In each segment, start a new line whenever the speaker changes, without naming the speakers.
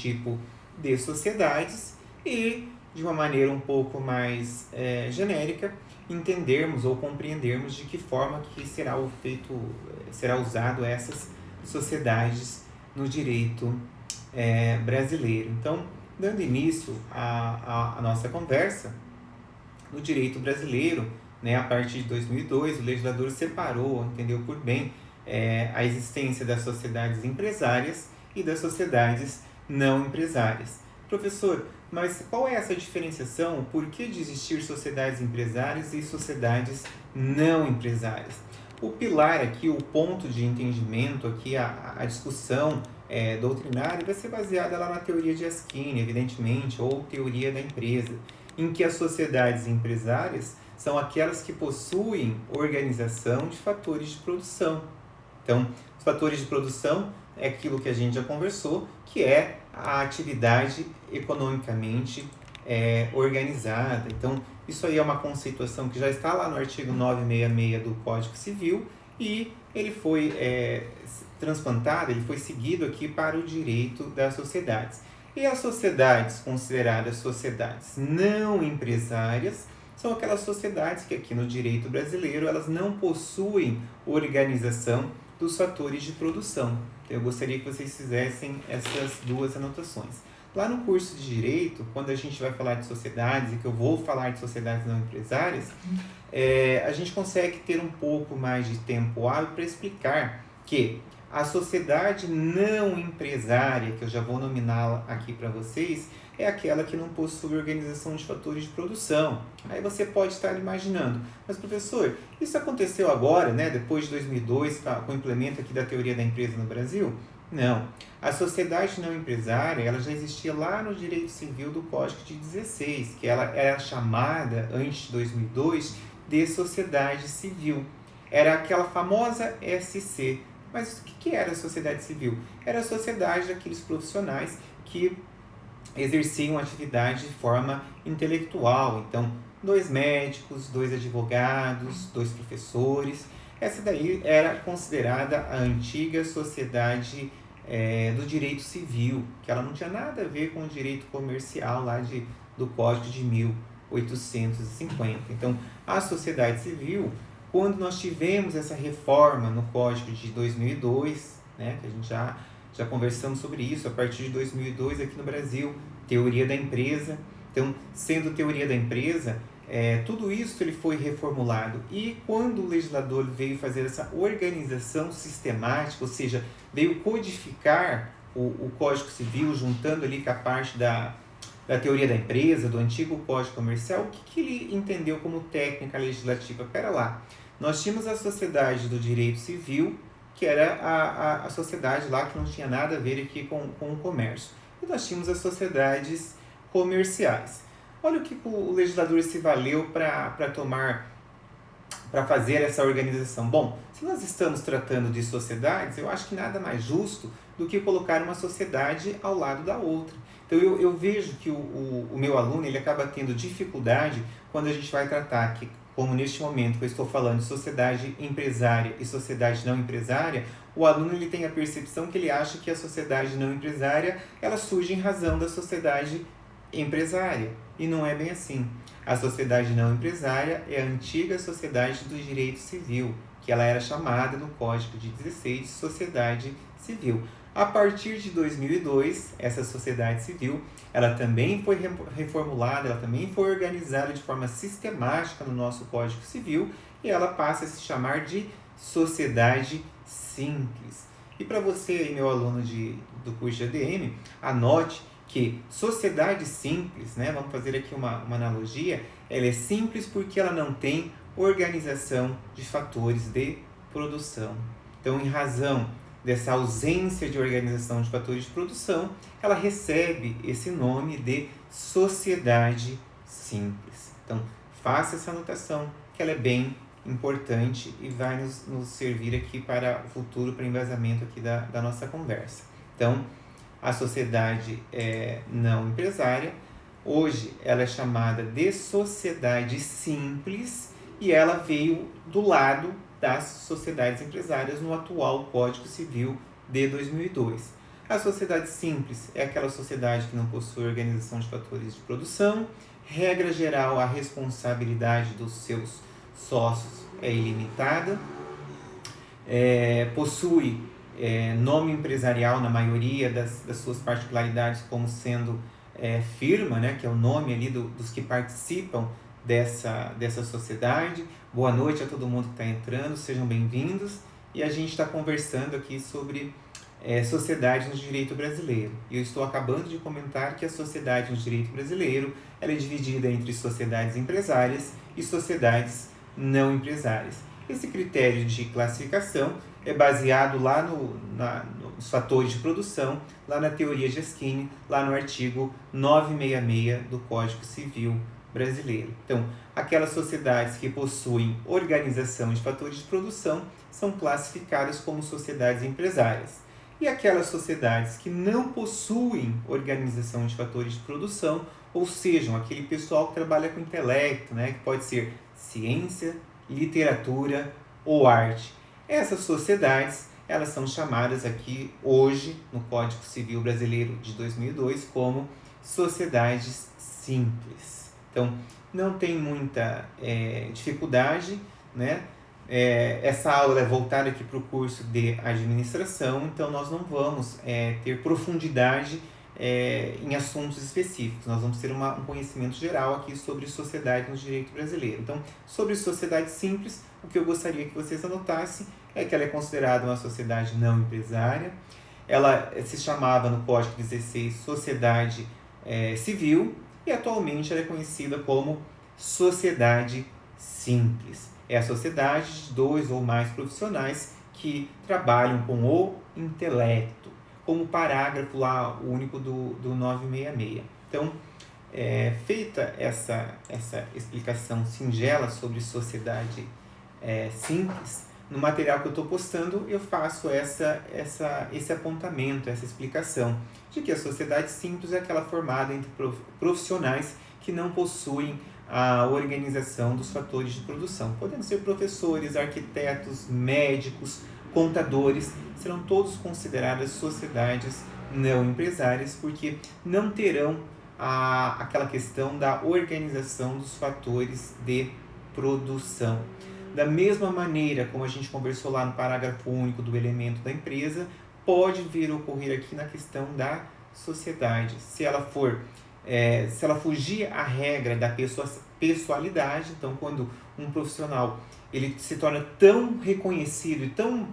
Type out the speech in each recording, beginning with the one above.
tipo de sociedades e, de uma maneira um pouco mais genérica, entendermos ou compreendermos de que forma que será usado essas sociedades no direito brasileiro. Então, dando início à nossa conversa, no direito brasileiro, né, a partir de 2002, o legislador separou, entendeu por bem, a existência das sociedades empresárias e das sociedades não empresárias. Professor, mas qual é essa diferenciação? Por que de existir sociedades empresárias e sociedades não empresárias? O pilar aqui, o ponto de entendimento aqui, a discussão doutrinária vai ser baseada lá na teoria de Askine, evidentemente, ou teoria da empresa, em que as sociedades empresárias são aquelas que possuem organização de fatores de produção. Então, os fatores de produção é aquilo que a gente já conversou, que é a atividade economicamente organizada. Então, isso aí é uma conceituação que já está lá no artigo 966 do Código Civil e ele foi transplantado, ele foi seguido aqui para o direito das sociedades. E as sociedades consideradas sociedades não empresárias são aquelas sociedades que aqui no direito brasileiro elas não possuem organização dos fatores de produção. Eu gostaria que vocês fizessem essas duas anotações. Lá no curso de Direito, quando a gente vai falar de sociedades, e que eu vou falar de sociedades não empresárias, a gente consegue ter um pouco mais de tempo hábil para explicar que a sociedade não empresária, que eu já vou nominá-la aqui para vocês, é aquela que não possui organização de fatores de produção. Aí você pode estar imaginando, mas professor, isso aconteceu agora, né, depois de 2002, com o implemento aqui da teoria da empresa no Brasil? Não. A sociedade não empresária, ela já existia lá no direito civil do Código de 16, que ela era chamada, antes de 2002, de sociedade civil. Era aquela famosa SC. Mas o que era a sociedade civil? Era a sociedade daqueles profissionais que exerciam atividade de forma intelectual. Então, 2 médicos, 2 advogados, 2 professores. Essa daí era considerada a antiga sociedade do direito civil, que ela não tinha nada a ver com o direito comercial lá do Código de 1850. Então, a sociedade civil, quando nós tivemos essa reforma no Código de 2002, né, que a gente já conversamos sobre isso, a partir de 2002 aqui no Brasil, teoria da empresa. Então, sendo teoria da empresa, tudo isso ele foi reformulado. E quando o legislador veio fazer essa organização sistemática, ou seja, veio codificar o Código Civil, juntando ali com a parte da teoria da empresa, do antigo Código Comercial, o que ele entendeu como técnica legislativa? Pera lá, nós tínhamos a sociedade do direito civil, que era a sociedade lá que não tinha nada a ver aqui com o comércio. E nós tínhamos as sociedades comerciais. Olha o que o legislador se valeu para fazer essa organização. Bom, se nós estamos tratando de sociedades, eu acho que nada mais justo do que colocar uma sociedade ao lado da outra. Então eu vejo que o meu aluno ele acaba tendo dificuldade quando a gente vai tratar que, como neste momento que eu estou falando de sociedade empresária e sociedade não empresária, o aluno ele tem a percepção que ele acha que a sociedade não empresária ela surge em razão da sociedade empresária. E não é bem assim. A sociedade não empresária é a antiga sociedade do direito civil, que ela era chamada no Código de 16 de sociedade civil. A partir de 2002, essa sociedade civil, ela também foi reformulada, ela também foi organizada de forma sistemática no nosso Código Civil e ela passa a se chamar de sociedade simples. E para você aí, meu aluno do curso de ADM, anote que sociedade simples, né, vamos fazer aqui uma analogia, ela é simples porque ela não tem organização de fatores de produção. Então, em razão dessa ausência de organização de fatores de produção, ela recebe esse nome de sociedade simples. Então, faça essa anotação, que ela é bem importante e vai nos servir aqui para o futuro, para embasamento aqui da nossa conversa. Então, a sociedade não empresária, hoje ela é chamada de sociedade simples e ela veio do lado das sociedades empresárias no atual Código Civil de 2002. A sociedade simples é aquela sociedade que não possui organização de fatores de produção. Regra geral, a responsabilidade dos seus sócios é ilimitada. Possui nome empresarial na maioria das suas particularidades, como sendo firma, né, que é o nome ali dos que participam dessa sociedade. Boa noite a todo mundo que está entrando, sejam bem-vindos. E a gente está conversando aqui sobre sociedade no direito brasileiro. E eu estou acabando de comentar que a sociedade no direito brasileiro ela é dividida entre sociedades empresárias e sociedades não empresárias. Esse critério de classificação é baseado lá nos fatores de produção, lá na teoria Jeschini, lá no artigo 966 do Código Civil brasileiro. Então, aquelas sociedades que possuem organização de fatores de produção são classificadas como sociedades empresárias. E aquelas sociedades que não possuem organização de fatores de produção, ou seja, aquele pessoal que trabalha com intelecto, né, que pode ser ciência, literatura ou arte. Essas sociedades, elas são chamadas aqui hoje, no Código Civil Brasileiro de 2002, como sociedades simples. Então, não tem muita dificuldade, né? Essa aula é voltada aqui para o curso de administração, então nós não vamos ter profundidade em assuntos específicos. Nós vamos ter um conhecimento geral aqui sobre sociedade no direito brasileiro. Então, sobre sociedade simples, o que eu gostaria que vocês anotassem é que ela é considerada uma sociedade não empresária. Ela se chamava no Código 16 sociedade civil e atualmente ela é conhecida como sociedade simples. É a sociedade de 2 ou mais profissionais que trabalham com o intelecto, como o parágrafo lá único do 966. Então, feita essa explicação singela sobre sociedade simples, no material que eu estou postando eu faço esse apontamento, essa explicação de que a sociedade simples é aquela formada entre profissionais que não possuem a organização dos fatores de produção. Podem ser professores, arquitetos, médicos, contadores, serão todos consideradas sociedades não empresárias, porque não terão aquela questão da organização dos fatores de produção. Da mesma maneira como a gente conversou lá no parágrafo único do elemento da empresa, pode vir a ocorrer aqui na questão da sociedade. Se ela fugir à regra da pessoalidade, então quando um profissional ele se torna tão reconhecido e tão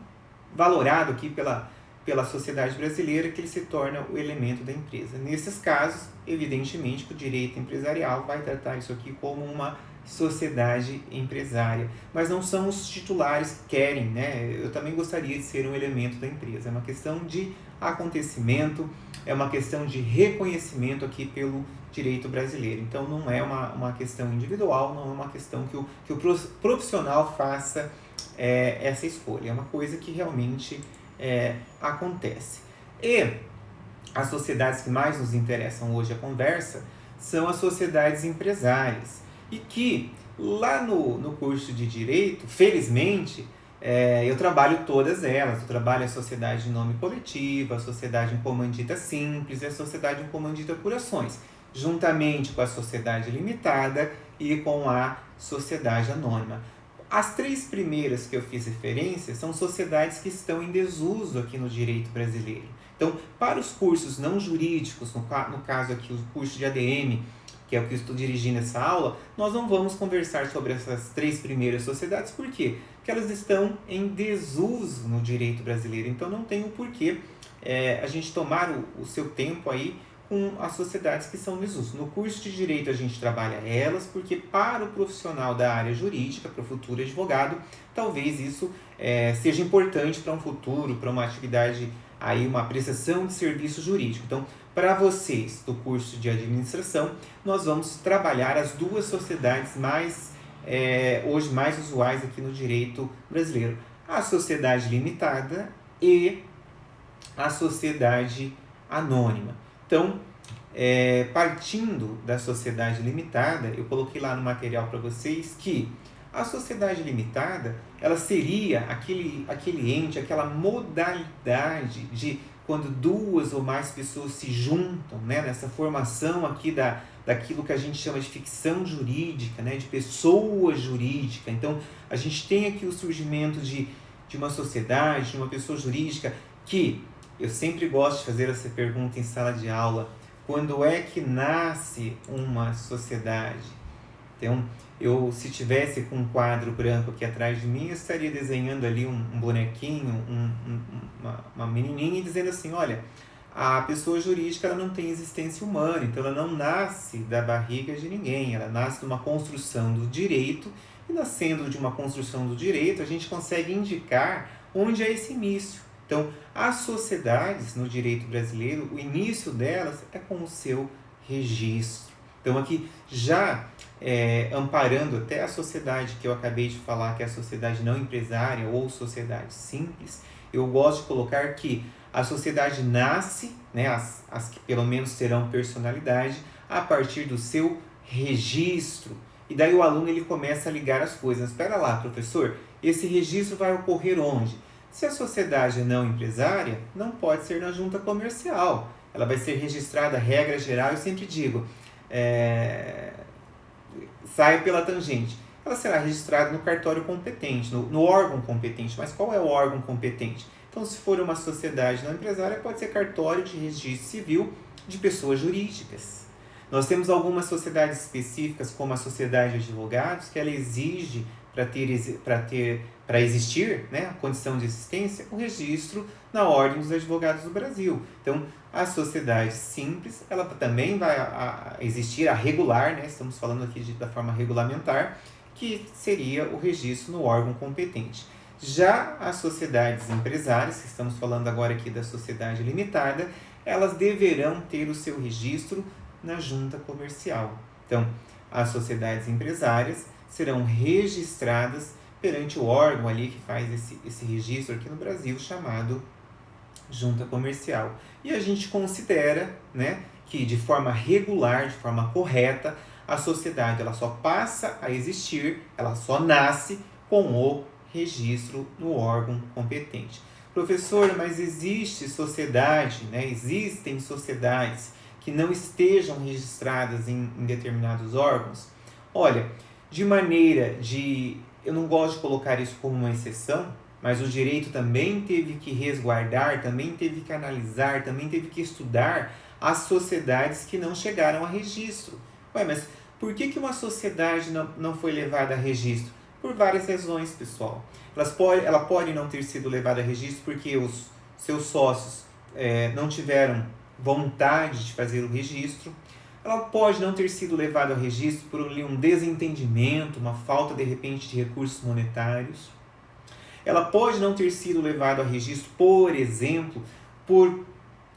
valorado aqui pela sociedade brasileira que ele se torna o elemento da empresa. Nesses casos, evidentemente que o direito empresarial vai tratar isso aqui como uma sociedade empresária, mas não são os titulares que querem, né? Eu também gostaria de ser um elemento da empresa. É uma questão de acontecimento, é uma questão de reconhecimento aqui pelo direito brasileiro. Então não é uma questão individual, não é uma questão que o profissional faça essa escolha. É uma coisa que realmente acontece. E as sociedades que mais nos interessam hoje a conversa são as sociedades empresárias. E que lá no curso de Direito, felizmente, eu trabalho todas elas. Eu trabalho a sociedade em nome coletivo, a sociedade em comandita simples e a sociedade em comandita por ações, juntamente com a sociedade limitada e com a sociedade anônima. As 3 primeiras que eu fiz referência são sociedades que estão em desuso aqui no direito brasileiro. Então, para os cursos não jurídicos, no caso aqui o curso de ADM, que é o que eu estou dirigindo essa aula, nós não vamos conversar sobre essas 3 primeiras sociedades. Por quê? Porque elas estão em desuso no direito brasileiro. Então não tem o porquê a gente tomar o seu tempo aí com as sociedades que são em desuso. No curso de Direito a gente trabalha elas, porque para o profissional da área jurídica, para o futuro advogado, talvez isso seja importante para um futuro, para uma atividade, aí, uma prestação de serviço jurídico. Então, para vocês do curso de administração, nós vamos trabalhar as 2 sociedades hoje mais usuais aqui no direito brasileiro. A sociedade limitada e a sociedade anônima. Então, partindo da sociedade limitada, eu coloquei lá no material para vocês que a sociedade limitada ela seria aquele ente, aquela modalidade de quando duas ou mais pessoas se juntam, né, nessa formação aqui daquilo que a gente chama de ficção jurídica, né, de pessoa jurídica. Então, a gente tem aqui o surgimento de uma sociedade, de uma pessoa jurídica que, eu sempre gosto de fazer essa pergunta em sala de aula, quando é que nasce uma sociedade? Então, se tivesse com um quadro branco aqui atrás de mim, eu estaria desenhando ali um bonequinho, uma menininha, e dizendo assim, olha, a pessoa jurídica ela não tem existência humana, então ela não nasce da barriga de ninguém, ela nasce de uma construção do direito, e nascendo de uma construção do direito, a gente consegue indicar onde é esse início. Então, as sociedades no direito brasileiro, o início delas é com o seu registro. Então, aqui já amparando até a sociedade que eu acabei de falar, que é a sociedade não empresária ou sociedade simples, eu gosto de colocar que a sociedade nasce, né, as que pelo menos terão personalidade, a partir do seu registro. E daí o aluno ele começa a ligar as coisas. Espera lá, professor, esse registro vai ocorrer onde? Se a sociedade é não empresária, não pode ser na junta comercial. Ela vai ser registrada, regra geral, eu sempre digo, sai pela tangente. Ela será registrada no cartório competente, no órgão competente. Mas qual é o órgão competente? Então, se for uma sociedade não empresária, pode ser cartório de registro civil de pessoas jurídicas. Nós temos algumas sociedades específicas, como a sociedade de advogados, que ela exige para existir, né, a condição de existência, o registro na Ordem dos Advogados do Brasil. Então, a sociedade simples, ela também vai existir, a regular, né, estamos falando aqui da forma regulamentar, que seria o registro no órgão competente. Já as sociedades empresárias, que estamos falando agora aqui da sociedade limitada, elas deverão ter o seu registro na junta comercial. Então, as sociedades empresárias serão registradas perante o órgão ali que faz esse registro aqui no Brasil, chamado junta comercial. E a gente considera, né, que de forma regular, de forma correta, a sociedade ela só passa a existir, ela só nasce com o registro no órgão competente. Professor, mas existe sociedade, né, existem sociedades que não estejam registradas em determinados órgãos? Olha, eu não gosto de colocar isso como uma exceção, mas o direito também teve que resguardar, também teve que analisar, também teve que estudar as sociedades que não chegaram a registro. Mas por que uma sociedade não foi levada a registro? Por várias razões, pessoal. Ela pode não ter sido levada a registro porque os seus sócios não tiveram vontade de fazer o registro. Ela pode não ter sido levada a registro por um desentendimento, uma falta, de repente, de recursos monetários. Ela pode não ter sido levada a registro, por exemplo, por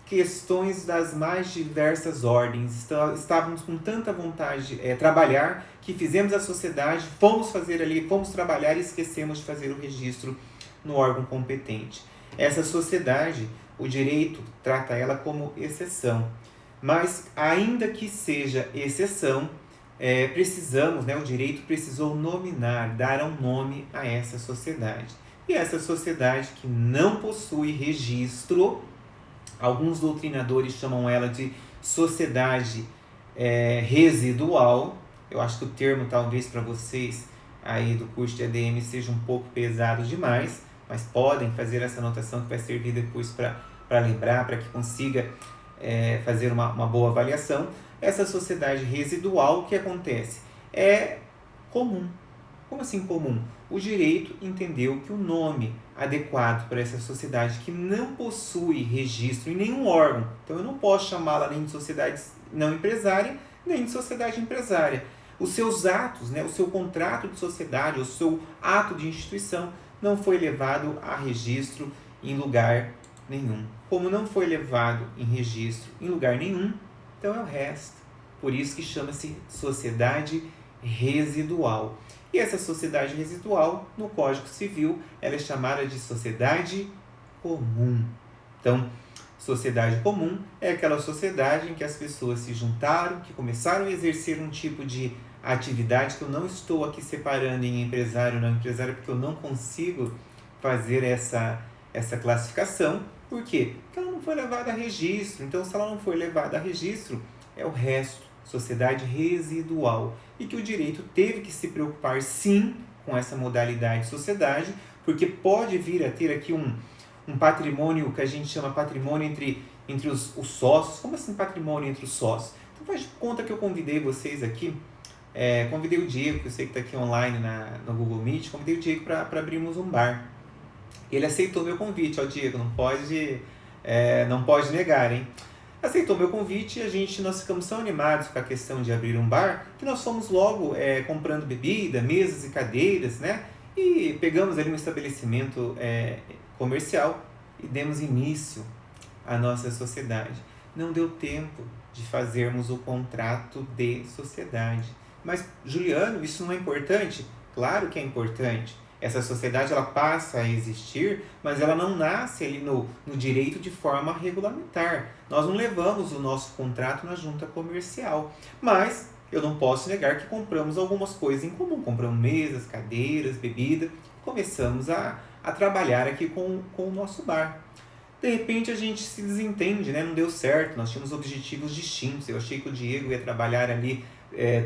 questões das mais diversas ordens. Estávamos com tanta vontade de trabalhar que fizemos a sociedade, fomos trabalhar e esquecemos de fazer o registro no órgão competente. Essa sociedade, o direito trata ela como exceção. Mas, ainda que seja exceção, o direito precisou dar um nome a essa sociedade. E essa sociedade que não possui registro, alguns doutrinadores chamam ela de sociedade residual. Eu acho que o termo, talvez, para vocês aí do curso de ADM seja um pouco pesado demais, mas podem fazer essa anotação que vai servir depois para lembrar, para que consiga fazer uma boa avaliação. Essa sociedade residual, o que acontece? É comum. Como assim comum? O direito entendeu que o nome adequado para essa sociedade que não possui registro em nenhum órgão, então eu não posso chamá-la nem de sociedade não empresária, nem de sociedade empresária. Os seus atos, né, o seu contrato de sociedade, o seu ato de instituição não foi levado a registro em lugar nenhum. Como não foi levado em registro em lugar nenhum, então é o resto. Por isso que chama-se sociedade residual. E essa sociedade residual, no Código Civil, ela é chamada de sociedade comum. Então, sociedade comum é aquela sociedade em que as pessoas se juntaram, que começaram a exercer um tipo de atividade, que eu não estou aqui separando em empresário ou não empresário, porque eu não consigo fazer essa classificação, Por quê? Porque ela não foi levada a registro. Então, se ela não foi levada a registro, é o resto, sociedade residual. E que o direito teve que se preocupar, sim, com essa modalidade de sociedade, porque pode vir a ter aqui um patrimônio que a gente chama patrimônio entre os sócios. Como assim patrimônio entre os sócios? Então, faz de conta que eu convidei vocês aqui, convidei o Diego, que eu sei que está aqui online no Google Meet, convidei o Diego para abrirmos um bar. Ele aceitou meu convite, ó Diego, não pode negar, hein? Aceitou meu convite e nós ficamos tão animados com a questão de abrir um bar, que nós fomos logo comprando bebida, mesas e cadeiras, né? E pegamos ali um estabelecimento comercial e demos início à nossa sociedade. Não deu tempo de fazermos o contrato de sociedade. Mas, Juliano, isso não é importante? Claro que é importante. Essa sociedade ela passa a existir, mas ela não nasce ali no direito de forma regulamentar. Nós não levamos o nosso contrato na junta comercial. Mas eu não posso negar que compramos algumas coisas em comum. Compramos mesas, cadeiras, bebida. Começamos a trabalhar aqui com o nosso bar. De repente a gente se desentende, né? Não deu certo, nós tínhamos objetivos distintos. Eu achei que o Diego ia trabalhar ali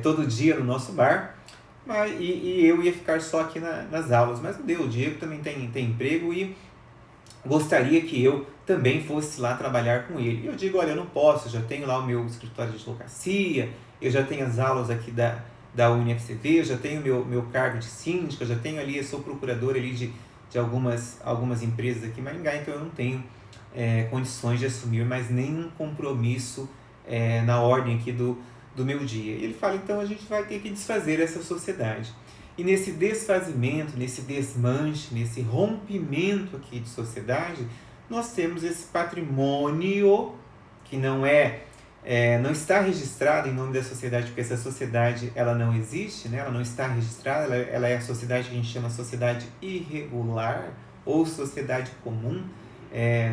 todo dia no nosso bar, e eu ia ficar só aqui nas aulas, mas não deu. O Diego também tem emprego e gostaria que eu também fosse lá trabalhar com ele. E eu digo, olha, eu não posso, eu já tenho lá o meu escritório de advocacia, eu já tenho as aulas aqui da UniFCV, eu já tenho meu cargo de síndico, eu já tenho ali, eu sou procurador ali de algumas empresas aqui em Maringá, então eu não tenho condições de assumir mais nenhum compromisso na ordem aqui do meu dia. E ele fala, então a gente vai ter que desfazer essa sociedade. E nesse desfazimento, nesse desmanche, nesse rompimento aqui de sociedade, nós temos esse patrimônio que não está registrado em nome da sociedade, porque essa sociedade ela não existe, né? Ela não está registrada, ela é a sociedade que a gente chama sociedade irregular ou sociedade comum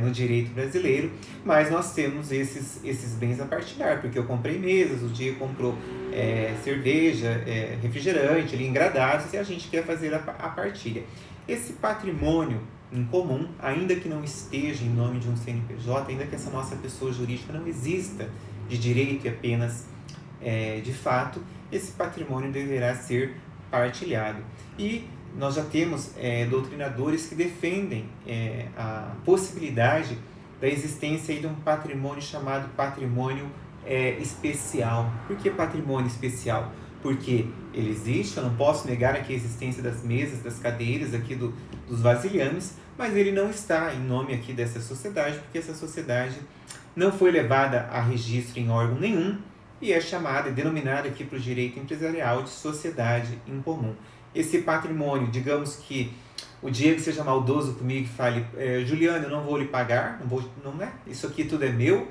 no direito brasileiro, mas nós temos esses bens a partilhar, porque eu comprei mesas, o Diego comprou cerveja, refrigerante, ali, engradados, e a gente quer fazer a partilha. Esse patrimônio em comum, ainda que não esteja em nome de um CNPJ, ainda que essa nossa pessoa jurídica não exista de direito e apenas de fato, esse patrimônio deverá ser partilhado. E nós já temos doutrinadores que defendem a possibilidade da existência aí de um patrimônio chamado patrimônio especial. Por que patrimônio especial? Porque ele existe, eu não posso negar aqui a existência das mesas, das cadeiras aqui dos vasilhames, mas ele não está em nome aqui dessa sociedade, porque essa sociedade não foi levada a registro em órgão nenhum e é chamada e denominada aqui para o direito empresarial de sociedade em comum. Esse patrimônio, digamos que o Diego seja maldoso comigo e fale, Juliano, eu não vou lhe pagar, isso aqui tudo é meu,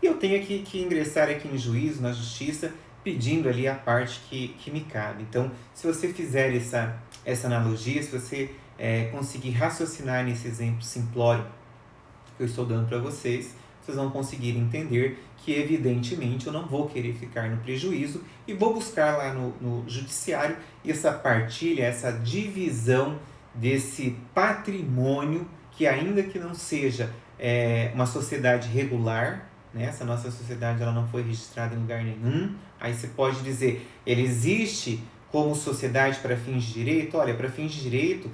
e eu tenho que ingressar aqui em juízo, na justiça, pedindo ali a parte que me cabe. Então, se você fizer essa analogia, se você conseguir raciocinar nesse exemplo simplório que eu estou dando para vocês vão conseguir entender que, evidentemente, eu não vou querer ficar no prejuízo e vou buscar lá no judiciário essa partilha, essa divisão desse patrimônio que, ainda que não seja uma sociedade regular, né? Essa nossa sociedade ela não foi registrada em lugar nenhum, aí você pode dizer, ele existe como sociedade para fins de direito? Olha, para fins de direito,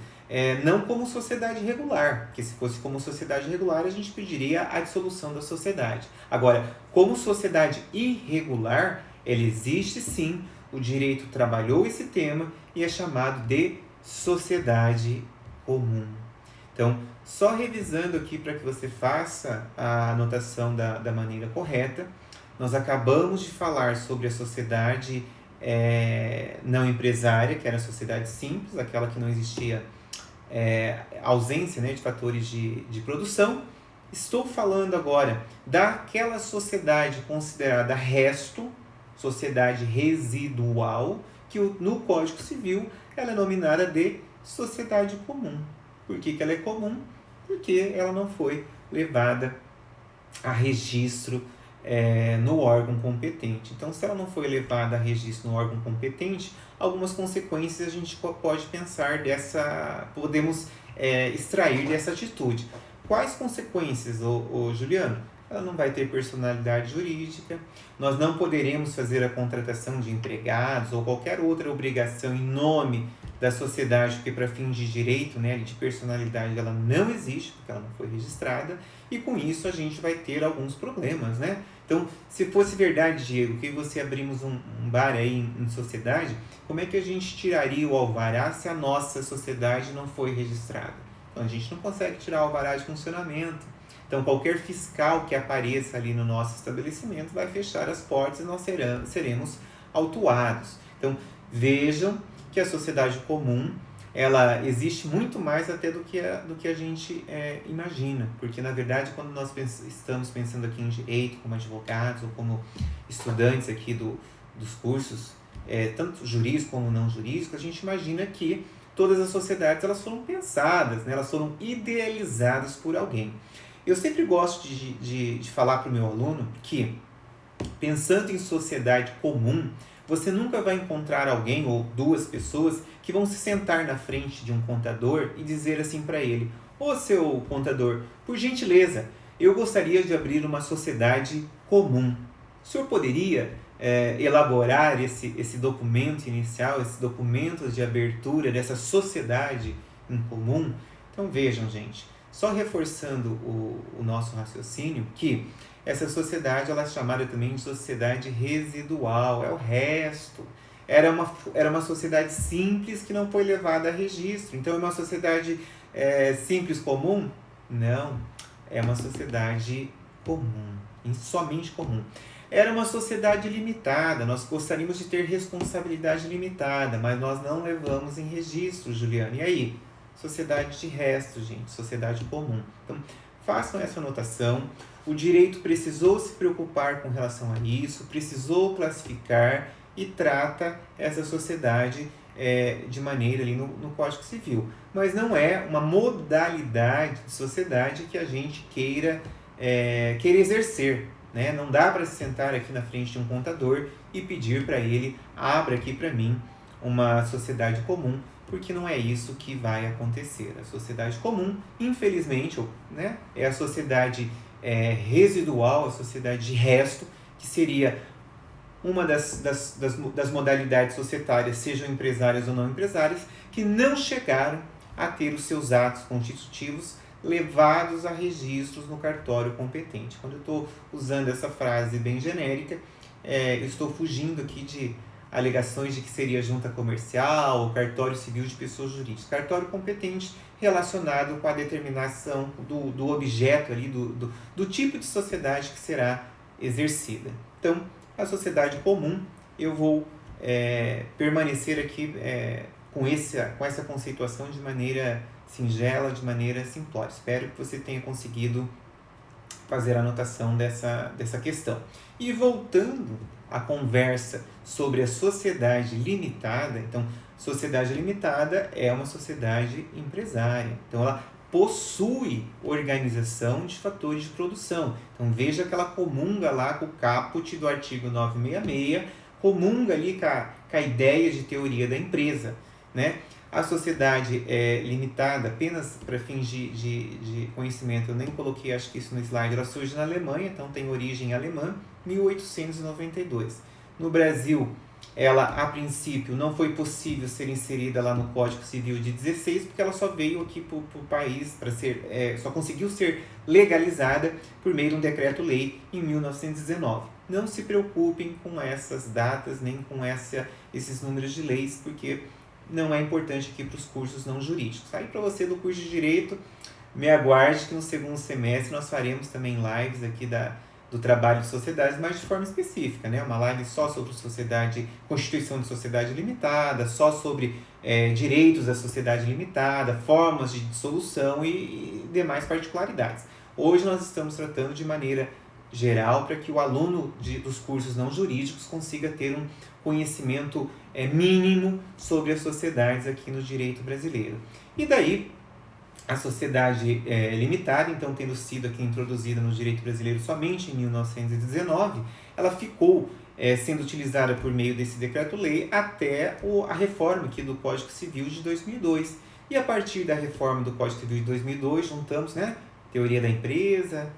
não como sociedade regular, porque se fosse como sociedade regular, a gente pediria a dissolução da sociedade. Agora, como sociedade irregular, ela existe sim, o direito trabalhou esse tema e é chamado de sociedade comum. Então, só revisando aqui para que você faça a anotação da maneira correta, nós acabamos de falar sobre a sociedade não empresária, que era a sociedade simples, aquela que não existia ausência, né, de fatores de produção. Estou falando agora daquela sociedade considerada resto, sociedade residual, que no Código Civil ela é nominada de sociedade comum. Por que ela é comum? Porque ela não foi levada a registro no órgão competente. Então, se ela não foi levada a registro no órgão competente, algumas consequências a gente pode pensar podemos extrair dessa atitude. quais consequências, Juliano? Ela não vai ter personalidade jurídica, nós não poderemos fazer a contratação de empregados ou qualquer outra obrigação em nome da sociedade, porque para fins de direito, né, de personalidade, ela não existe, porque ela não foi registrada, e com isso a gente vai ter alguns problemas, né? Então, se fosse verdade, Diego, que você abrimos um bar aí em sociedade, como é que a gente tiraria o alvará se a nossa sociedade não foi registrada? Então, a gente não consegue tirar o alvará de funcionamento. Então, qualquer fiscal que apareça ali no nosso estabelecimento vai fechar as portas e nós seremos autuados. Então, vejam que a sociedade comum, ela existe muito mais até do que a gente imagina. Porque, na verdade, quando nós estamos pensando aqui em direito, como advogados ou como estudantes aqui dos cursos, tanto jurídicos como não jurídicos, a gente imagina que todas as sociedades elas foram pensadas, né? Elas foram idealizadas por alguém. Eu sempre gosto de falar para o meu aluno que, pensando em sociedade comum, você nunca vai encontrar alguém ou duas pessoas que vão se sentar na frente de um contador e dizer assim para ele: ô seu contador, por gentileza, eu gostaria de abrir uma sociedade comum. O senhor poderia elaborar esse documento inicial, esse documento de abertura dessa sociedade em comum? Então vejam, gente, só reforçando o nosso raciocínio, que essa sociedade ela é chamada também de sociedade residual, é o resto. Era uma sociedade simples que não foi levada a registro. Então é uma sociedade simples comum? Não, é uma sociedade comum, somente comum. Era uma sociedade limitada, nós gostaríamos de ter responsabilidade limitada, mas nós não levamos em registro, Juliana. E aí? Sociedade de resto, gente, sociedade comum. Então, façam essa anotação. O direito precisou se preocupar com relação a isso, precisou classificar e trata essa sociedade de maneira ali no Código Civil. Mas não é uma modalidade de sociedade que a gente queira exercer, né? Não dá para se sentar aqui na frente de um contador e pedir para ele: abra aqui para mim uma sociedade comum, porque não é isso que vai acontecer. A sociedade comum, infelizmente, né, é a sociedade residual, a sociedade de resto, que seria uma das modalidades societárias, sejam empresárias ou não empresárias, que não chegaram a ter os seus atos constitutivos levados a registros no cartório competente. Quando eu estou usando essa frase bem genérica, eu estou fugindo aqui de alegações de que seria junta comercial, cartório civil de pessoas jurídicas. Cartório competente relacionado com a determinação do objeto ali, do tipo de sociedade que será exercida. Então, a sociedade comum, eu vou permanecer aqui com essa conceituação de maneira singela, de maneira simplória. Espero que você tenha conseguido fazer a anotação dessa questão. E voltando à conversa sobre a sociedade limitada, então, sociedade limitada é uma sociedade empresária. Então, ela possui organização de fatores de produção. Então, veja que ela comunga lá com o caput do artigo 966, comunga ali com a ideia de teoria da empresa, né? A sociedade limitada, apenas para fins de conhecimento, eu nem coloquei, acho que isso no slide, ela surge na Alemanha, então tem origem alemã, 1892. No Brasil, ela, a princípio, não foi possível ser inserida lá no Código Civil de 16, porque ela só veio aqui para o país, só conseguiu ser legalizada por meio de um decreto-lei em 1919. Não se preocupem com essas datas, nem com esses números de leis, porque não é importante aqui para os cursos não jurídicos. Aí para você do curso de Direito, me aguarde que no segundo semestre nós faremos também lives aqui do trabalho de sociedades, mas de forma específica, né? Uma live só sobre constituição de sociedade limitada, só sobre direitos da sociedade limitada, formas de dissolução e demais particularidades. Hoje nós estamos tratando de maneira geral para que o aluno dos cursos não jurídicos consiga ter um conhecimento mínimo sobre as sociedades aqui no direito brasileiro. E daí, a sociedade limitada, então tendo sido aqui introduzida no direito brasileiro somente em 1919, ela ficou sendo utilizada por meio desse decreto-lei até a reforma aqui do Código Civil de 2002. E a partir da reforma do Código Civil de 2002, juntamos, né, teoria da empresa,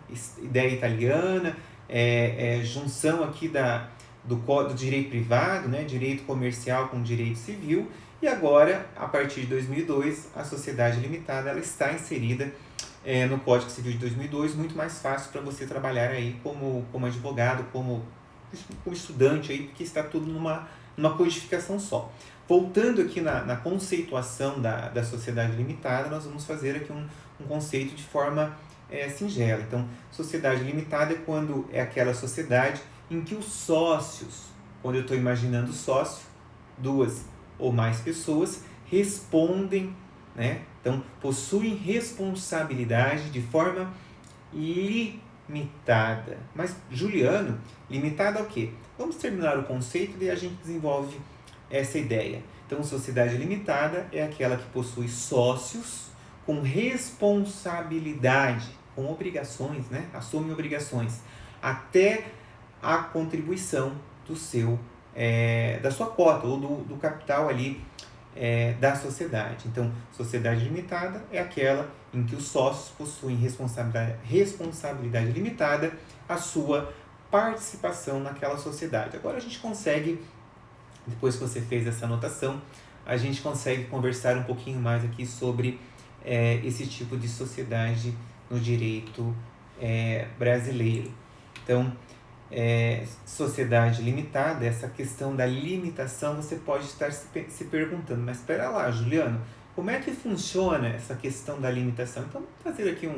ideia italiana, junção aqui do direito privado, né, direito comercial com direito civil, e agora, a partir de 2002, a sociedade limitada ela está inserida no Código Civil de 2002, muito mais fácil para você trabalhar aí como advogado, como estudante, aí, porque está tudo numa codificação só. Voltando aqui na conceituação da sociedade limitada, nós vamos fazer aqui um conceito de forma singela. Então, sociedade limitada é quando é aquela sociedade em que os sócios, quando eu estou imaginando sócio, 2 ou mais pessoas, respondem, né? Então, possuem responsabilidade de forma limitada. Mas, Juliano, limitada ao quê? Vamos terminar o conceito e a gente desenvolve essa ideia. Então, sociedade limitada é aquela que possui sócios com responsabilidade, com obrigações, né? Assumem obrigações, até a contribuição da sua cota ou do capital ali da sociedade. Então, sociedade limitada é aquela em que os sócios possuem responsabilidade limitada à sua participação naquela sociedade. Agora a gente consegue, depois que você fez essa anotação, a gente consegue conversar um pouquinho mais aqui sobre esse tipo de sociedade no direito brasileiro. Então, sociedade limitada, essa questão da limitação, você pode estar se perguntando, mas espera lá, Juliano, como é que funciona essa questão da limitação? Então, vamos fazer aqui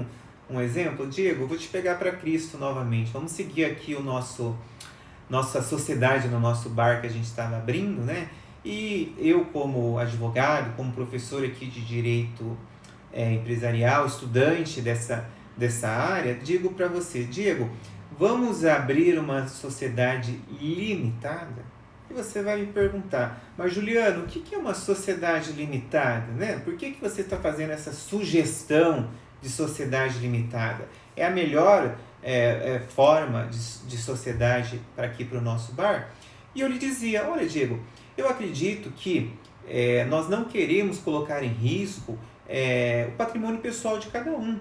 um exemplo. Diego, eu vou te pegar para Cristo novamente. Vamos seguir aqui nossa sociedade no nosso bar que a gente estava abrindo, né? E eu, como advogado, como professor aqui de direito empresarial, estudante dessa área, digo para você, Diego, vamos abrir uma sociedade limitada? E você vai me perguntar, mas Juliano, o que é uma sociedade limitada? Né? Por que você está fazendo essa sugestão de sociedade limitada? É a melhor forma de sociedade para aqui para o nosso bar? E eu lhe dizia, olha Diego, eu acredito que nós não queremos colocar em risco o patrimônio pessoal de cada um.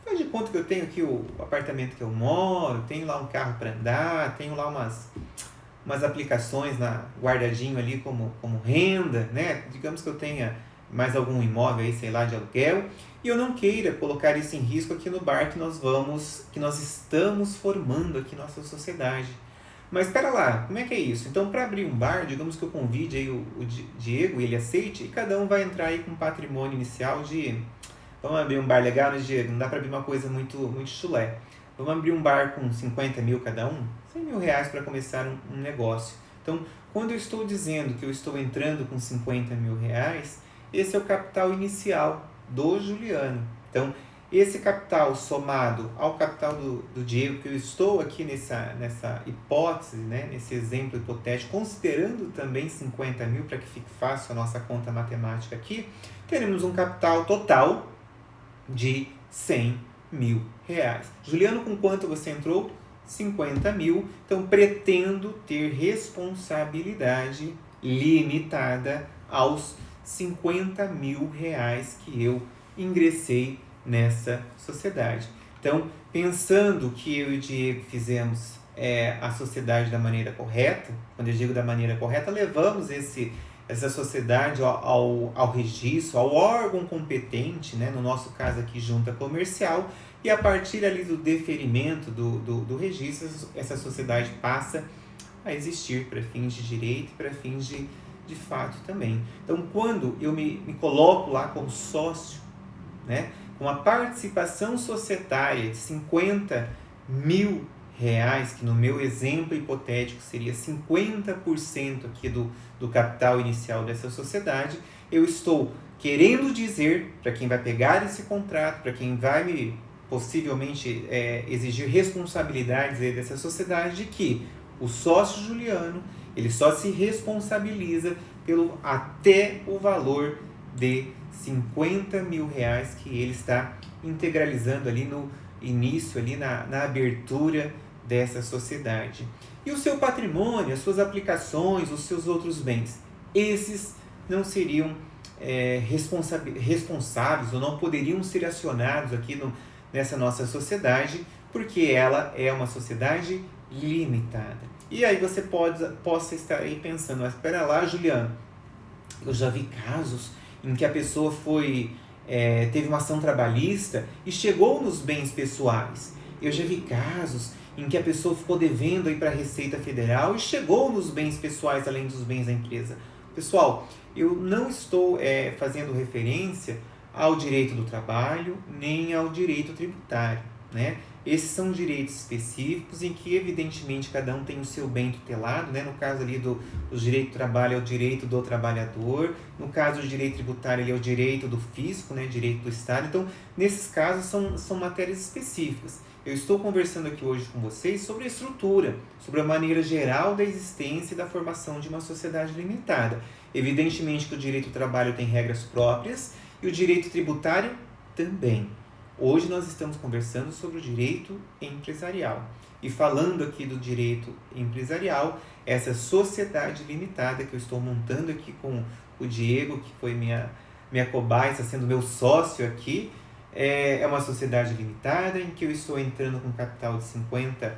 Faz de conta que eu tenho aqui o apartamento que eu moro, tenho lá um carro para andar, tenho lá umas aplicações guardadinho ali como renda, né? Digamos que eu tenha mais algum imóvel aí, sei lá, de aluguel, e eu não queira colocar isso em risco aqui no bar que nós estamos formando aqui nossa sociedade. Mas espera lá, como é que é isso? Então, para abrir um bar, digamos que eu convide aí o Diego, ele aceite, e cada um vai entrar aí com um patrimônio inicial de... Vamos abrir um bar legal, né, Diego? Não dá para abrir uma coisa muito, muito chulé. Vamos abrir um bar com 50 mil cada um? 100 mil reais para começar um negócio. Então, quando eu estou dizendo que eu estou entrando com 50 mil reais, esse é o capital inicial do Juliano. Então, esse capital somado ao capital do Diego, que eu estou aqui nessa hipótese, né, nesse exemplo hipotético, considerando também 50 mil, para que fique fácil a nossa conta matemática aqui, teremos um capital total de 100 mil reais. Juliano, com quanto você entrou? 50 mil. Então, pretendo ter responsabilidade limitada aos 50 mil reais que eu ingressei nessa sociedade. Então, pensando que eu e o Diego fizemos a sociedade da maneira correta, quando eu digo da maneira correta, levamos essa sociedade ao registro, ao órgão competente, né? No nosso caso aqui, junta comercial, e a partir ali do deferimento do registro, essa sociedade passa a existir para fins de direito e para fins de fato também. Então, quando eu me coloco lá como sócio, né, com a participação societária de 50 mil reais, que no meu exemplo hipotético seria 50% aqui do capital inicial dessa sociedade, eu estou querendo dizer para quem vai pegar esse contrato, para quem vai me possivelmente exigir responsabilidades dessa sociedade, de que o sócio Juliano, ele só se responsabiliza até o valor de 50 mil reais que ele está integralizando ali no início, ali na abertura dessa sociedade. E o seu patrimônio, as suas aplicações, os seus outros bens, esses não seriam responsáveis ou não poderiam ser acionados aqui nessa nossa sociedade, porque ela é uma sociedade limitada. E aí você possa estar aí pensando, mas espera lá, Juliano, eu já vi casos em que a pessoa teve uma ação trabalhista e chegou nos bens pessoais. Eu já vi casos em que a pessoa ficou devendo para a Receita Federal e chegou nos bens pessoais além dos bens da empresa. Pessoal, eu não estou fazendo referência ao direito do trabalho nem ao direito tributário, né? Esses são direitos específicos em que, evidentemente, cada um tem o seu bem tutelado, né? No caso ali do direito do trabalho é o direito do trabalhador, no caso do direito tributário ele é o direito do fisco, né? Direito do Estado. Então, nesses casos são matérias específicas. Eu estou conversando aqui hoje com vocês sobre a estrutura, sobre a maneira geral da existência e da formação de uma sociedade limitada. Evidentemente que o direito do trabalho tem regras próprias e o direito tributário também. Hoje nós estamos conversando sobre o direito empresarial. E falando aqui do direito empresarial, essa sociedade limitada que eu estou montando aqui com o Diego, que foi minha cobaia, está sendo meu sócio aqui, é uma sociedade limitada em que eu estou entrando com um capital de 50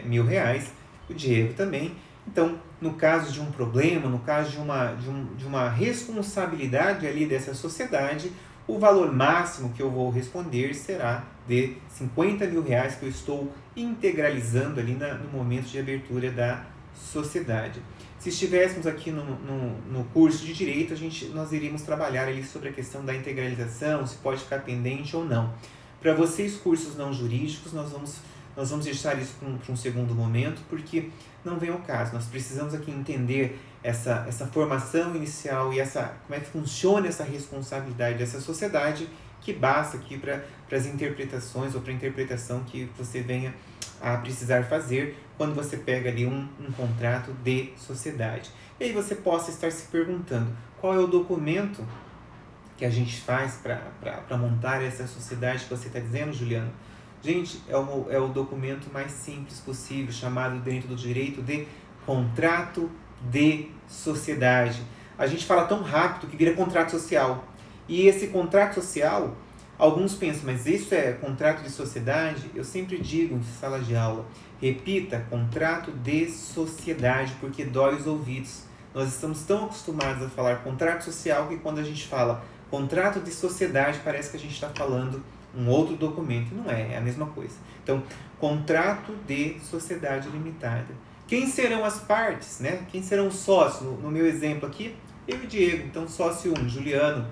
mil reais, o Diego também. Então, no caso de um problema, no caso de uma responsabilidade ali dessa sociedade, o valor máximo que eu vou responder será de 50 mil reais que eu estou integralizando ali no momento de abertura da sociedade. Se estivéssemos aqui no curso de Direito, nós iríamos trabalhar ali sobre a questão da integralização, se pode ficar pendente ou não. Para vocês, cursos não jurídicos, nós vamos deixar isso para um segundo momento, porque não vem ao caso. Nós precisamos aqui entender essa formação inicial e como é que funciona essa responsabilidade dessa sociedade, que basta aqui para as interpretações ou para a interpretação que você venha a precisar fazer quando você pega ali um contrato de sociedade. E aí você possa estar se perguntando, qual é o documento que a gente faz para montar essa sociedade que você está dizendo, Juliano? Gente, é o documento mais simples possível, chamado dentro do direito de contrato de sociedade. A gente fala tão rápido que vira contrato social. E esse contrato social, alguns pensam, mas isso é contrato de sociedade? Eu sempre digo em sala de aula, repita, contrato de sociedade, porque dói os ouvidos. Nós estamos tão acostumados a falar contrato social que quando a gente fala contrato de sociedade, parece que a gente está falando um outro documento. Não é a mesma coisa. Então, contrato de sociedade limitada. Quem serão as partes, né? Quem serão os sócios? No meu exemplo aqui, eu e Diego. Então, sócio 1, Juliano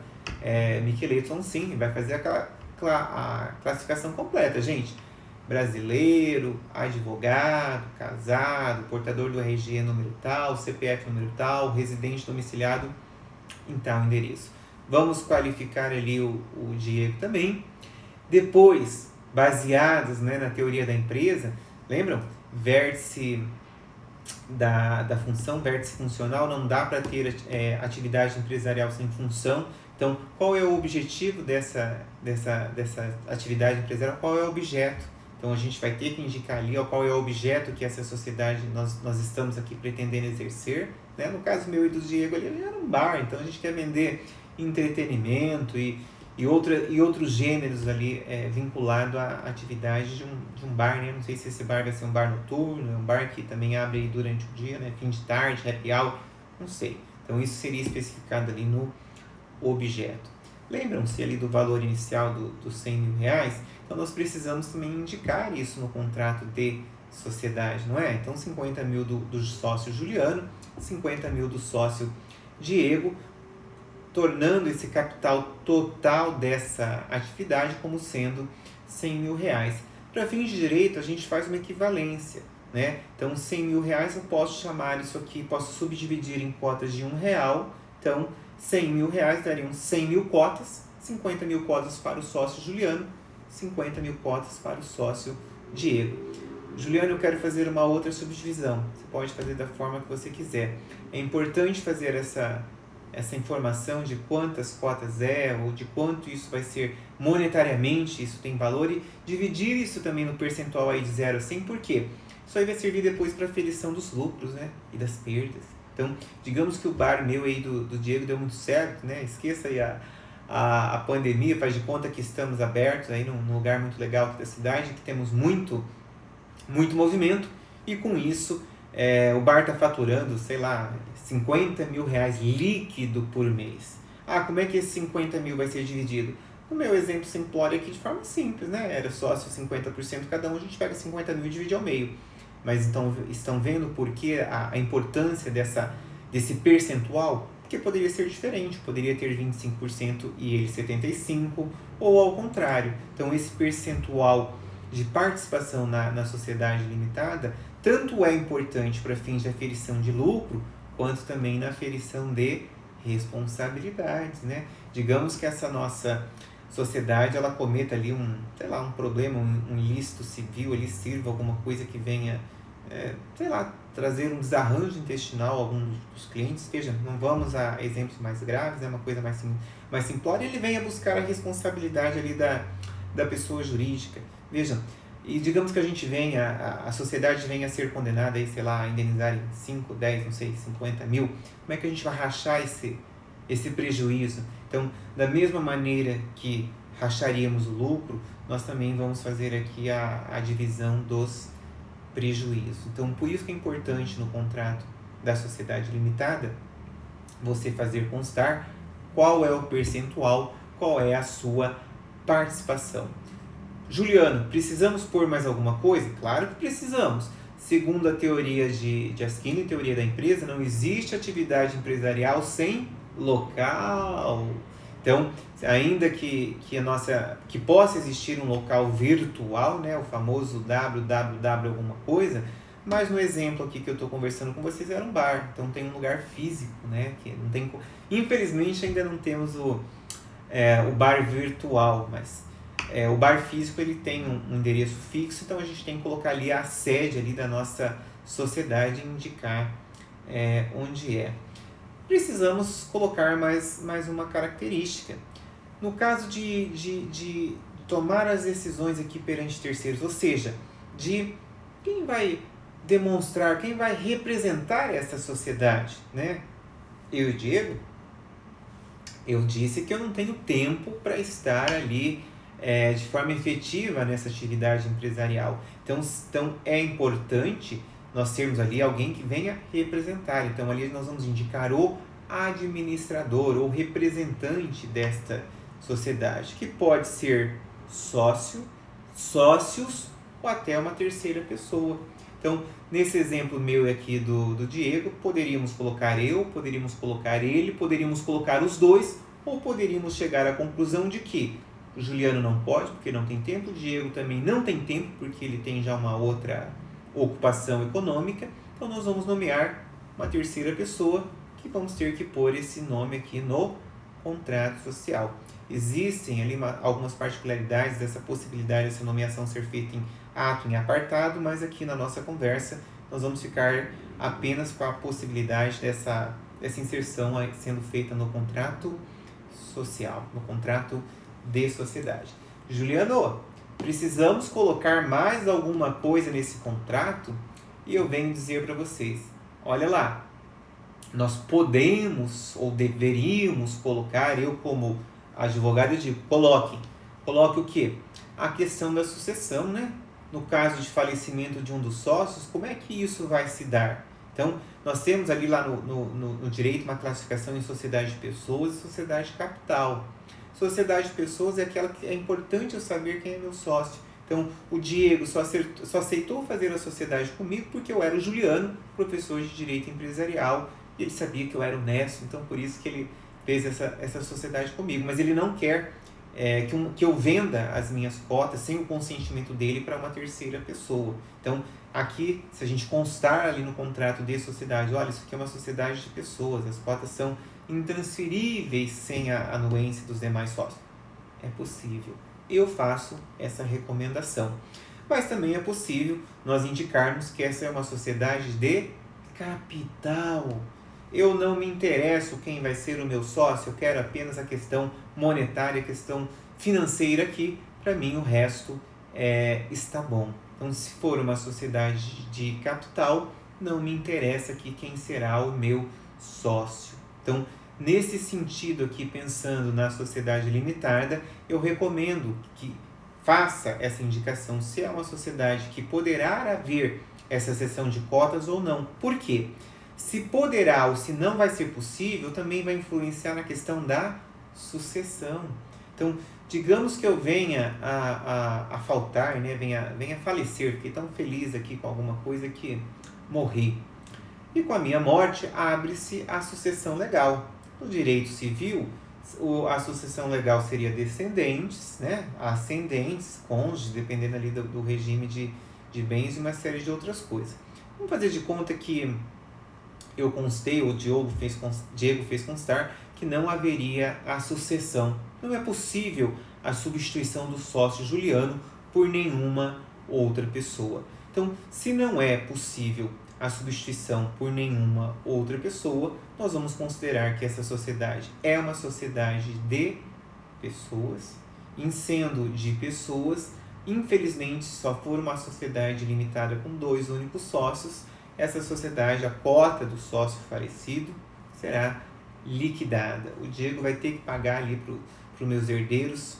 Micheletson, sim, vai fazer a classificação completa, gente. Brasileiro, advogado, casado, portador do RG número tal, CPF número tal, residente domiciliado em tal endereço. Vamos qualificar ali o Diego também. Depois, baseados, né, na teoria da empresa, lembram? Vértice da função, vértice funcional, não dá para ter atividade empresarial sem função. Então, qual é o objetivo dessa atividade empresarial? Qual é o objeto? Então, a gente vai ter que indicar ali qual é o objeto que essa sociedade nós estamos aqui pretendendo exercer. Né? No caso meu e do Diego, ali era um bar, então a gente quer vender entretenimento e outros gêneros ali vinculado à atividade de um bar, né? Não sei se esse bar vai ser um bar noturno, um bar que também abre aí durante o dia, né? Fim de tarde, happy hour, não sei. Então isso seria especificado ali no objeto. Lembram-se ali do valor inicial dos 100 mil reais? Então nós precisamos também indicar isso no contrato de sociedade, não é? Então 50 mil do sócio Juliano, 50 mil do sócio Diego, tornando esse capital total dessa atividade como sendo 100 mil reais. Para fins de direito, a gente faz uma equivalência, né? Então, 100 mil reais eu posso chamar isso aqui, posso subdividir em cotas de R$1. Então, 100 mil reais dariam 100 mil cotas, 50 mil cotas para o sócio Juliano, 50 mil cotas para o sócio Diego. Juliano, eu quero fazer uma outra subdivisão. Você pode fazer da forma que você quiser. É importante fazer essa informação de quantas cotas ou de quanto isso vai ser monetariamente, isso tem valor, e dividir isso também no percentual aí de 0 a 100, por quê? Isso aí vai servir depois para a aferição dos lucros, né? E das perdas. Então, digamos que o bar meu aí do Diego deu muito certo, né? Esqueça aí a pandemia, faz de conta que estamos abertos aí num lugar muito legal aqui da cidade, que temos muito movimento, e com isso o bar está faturando, sei lá, 50 mil reais líquido por mês. Ah, como é que esse 50 mil vai ser dividido? No meu exemplo simplório aqui, de forma simples, né? Era sócio 50% cada um, a gente pega 50 mil e divide ao meio. Mas então, estão vendo por que a importância desse percentual? Porque poderia ser diferente, poderia ter 25% e ele 75%, ou ao contrário. Então, esse percentual de participação na sociedade limitada tanto é importante para fins de aferição de lucro, quanto também na aferição de responsabilidades, né? Digamos que essa nossa sociedade ela cometa ali um problema, um ilícito civil, ali sirva alguma coisa que venha, trazer um desarranjo intestinal a algum dos clientes. Veja, não vamos a exemplos mais graves, é uma coisa mais simplória, ele venha buscar a responsabilidade ali da pessoa jurídica. Veja, e digamos que a gente a sociedade venha a ser condenada aí, sei lá, a indenizar em 5, 10, não sei, 50 mil, como é que a gente vai rachar esse prejuízo? Então, da mesma maneira que racharíamos o lucro, nós também vamos fazer aqui a divisão dos prejuízos. Então, por isso que é importante no contrato da sociedade limitada você fazer constar qual é o percentual, qual é a sua participação. Juliano, precisamos pôr mais alguma coisa? Claro que precisamos. Segundo a teoria de Askinen, teoria da empresa, não existe atividade empresarial sem local. Então, ainda que possa existir um local virtual, né, o famoso www alguma coisa, mas no exemplo aqui que eu estou conversando com vocês era um bar, então tem um lugar físico, né, que não tem, infelizmente ainda não temos o bar virtual, mas o bar físico ele tem um endereço fixo, então a gente tem que colocar ali a sede ali da nossa sociedade e indicar onde é. Precisamos colocar mais uma característica. No caso de tomar as decisões aqui perante terceiros, ou seja, de quem vai demonstrar, quem vai representar essa sociedade, né? Eu e o Diego, eu disse que eu não tenho tempo para estar ali de forma efetiva nessa atividade empresarial. Então é importante nós termos ali alguém que venha representar. Então ali nós vamos indicar o administrador ou representante desta sociedade, que pode ser sócio, sócios ou até uma terceira pessoa. Então, nesse exemplo meu aqui do Diego, poderíamos colocar eu, poderíamos colocar ele, poderíamos colocar os dois, ou poderíamos chegar à conclusão de que o Juliano não pode, porque não tem tempo, o Diego também não tem tempo, porque ele tem já uma outra ocupação econômica. Então, nós vamos nomear uma terceira pessoa, que vamos ter que pôr esse nome aqui no contrato social. Existem ali algumas particularidades dessa possibilidade dessa nomeação ser feita em ato, em apartado, mas aqui na nossa conversa nós vamos ficar apenas com a possibilidade dessa inserção sendo feita no contrato social, no contrato de sociedade. Juliano, precisamos colocar mais alguma coisa nesse contrato? E eu venho dizer para vocês, olha lá, nós podemos ou deveríamos colocar, eu como advogado eu digo, coloque o quê? A questão da sucessão, né? No caso de falecimento de um dos sócios, como é que isso vai se dar? Então, nós temos ali lá no direito uma classificação em sociedade de pessoas e sociedade de capital. Sociedade de pessoas é aquela que é importante eu saber quem é meu sócio. Então, o Diego só aceitou fazer a sociedade comigo porque eu era o Juliano, professor de direito empresarial, e ele sabia que eu era honesto, então por isso que ele fez essa sociedade comigo. Mas ele não quer que eu venda as minhas cotas sem o consentimento dele para uma terceira pessoa. Então, aqui, se a gente constar ali no contrato de sociedade, olha, isso aqui é uma sociedade de pessoas, as cotas são intransferíveis sem a anuência dos demais sócios. É possível. Eu faço essa recomendação. Mas também é possível nós indicarmos que essa é uma sociedade de capital. Eu não me interesso quem vai ser o meu sócio, eu quero apenas a questão monetária, a questão financeira aqui. Para mim, o resto está bom. Então, se for uma sociedade de capital, não me interessa aqui quem será o meu sócio. Então, nesse sentido aqui, pensando na sociedade limitada, eu recomendo que faça essa indicação se é uma sociedade que poderá haver essa cessão de cotas ou não. Por quê? Se poderá ou se não vai ser possível, também vai influenciar na questão da sucessão. Então, digamos que eu venha a faltar, né? venha a falecer, fiquei tão feliz aqui com alguma coisa que morri. E com a minha morte, abre-se a sucessão legal. No direito civil, a sucessão legal seria descendentes, né? Ascendentes, cônjuges, dependendo ali do regime de bens e uma série de outras coisas. Vamos fazer de conta que eu constei, o Diego fez constar, que não haveria a sucessão. Não é possível a substituição do sócio Juliano por nenhuma outra pessoa. Então, se não é possível a substituição por nenhuma outra pessoa, nós vamos considerar que essa sociedade é uma sociedade de pessoas. Em sendo de pessoas, infelizmente, se só for uma sociedade limitada com 2 únicos sócios, essa sociedade, a cota do sócio falecido, será liquidada. O Diego vai ter que pagar ali para os meus herdeiros.